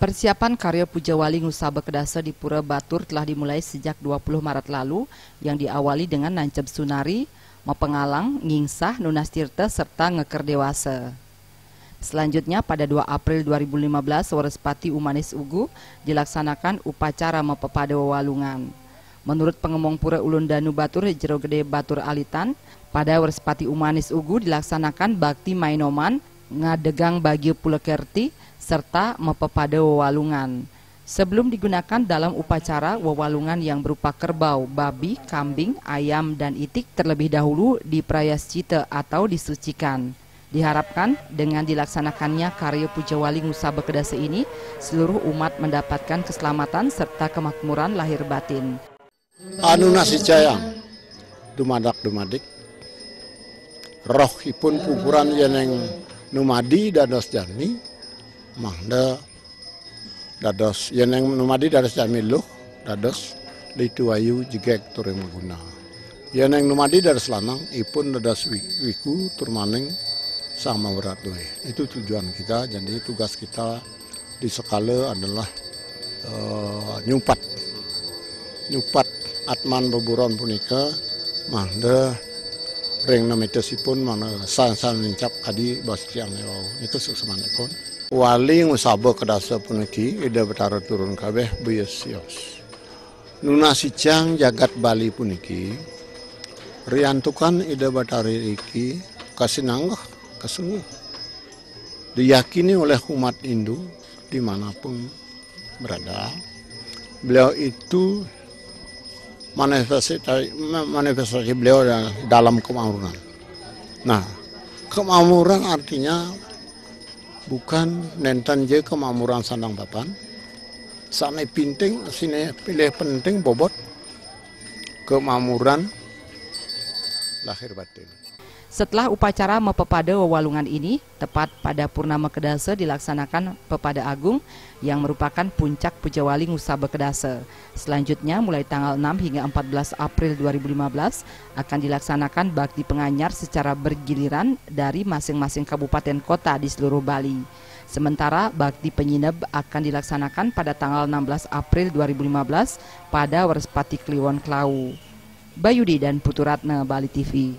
Persiapan karya Puja Wali Ngusaba Kedasa di Pura Batur telah dimulai sejak 20 Maret lalu yang diawali dengan nancep sunari, mepengalang, ngingsah, nunas tirta, serta ngeker dewasa. Selanjutnya pada 2 April 2015 Warespati Umanis Ugu dilaksanakan upacara mepepada wawalungan. Menurut pengemong Pura Ulun Danu Batur Jero Gede Batur Alitan, pada Warespati Umanis Ugu dilaksanakan bakti mainoman, ngadegang bagi pulekerti, serta mepepada wawalungan. Sebelum digunakan dalam upacara, wawalungan yang berupa kerbau, babi, kambing, ayam, dan itik terlebih dahulu diprayascita atau disucikan. Diharapkan dengan dilaksanakannya karya Puja Wali Ngusaba Kedasa ini, seluruh umat mendapatkan keselamatan serta kemakmuran lahir batin. Anu nasi cayang, dumadak-dumadik, rohipun pupuran yeneng numadi dados jani, mangda dados yeneng numadi dados jani luh, dados lituayu jigek tureng maguna. Yeneng numadi dados lanang, ipun dados wiku turmaning sama berat doe. Itu tujuan kita, jadi tugas kita di sekala adalah nyupat atman beburon punika mangda ring namitosipun mana san nincap kadi bas ciang lewau niku suksemanipun Wali Ngusaba Kedasa puniki ida betara turun kabeh buyos-yos nunasicang jagat Bali puniki riantukan ida batari iki kasinanggah kesungguh diyakini oleh umat Hindu dimanapun berada. Beliau itu manifestasi beliau dalam kemakmuran. Nah, kemakmuran artinya bukan nenten je kemakmuran sandang papan. Sane pinting, sini pilih penting bobot kemakmuran lahir batin. Setelah upacara mepepada wawalungan ini, tepat pada Purnama Kedasa dilaksanakan Pepada Agung yang merupakan puncak Puja Wali Ngusaba Kedasa. Selanjutnya mulai tanggal 6 hingga 14 April 2015 akan dilaksanakan bakti penganyar secara bergiliran dari masing-masing kabupaten kota di seluruh Bali. Sementara bakti penyineb akan dilaksanakan pada tanggal 16 April 2015 pada Warespati Kliwon Klawu. Bayudi dan Puturatna, Bali TV.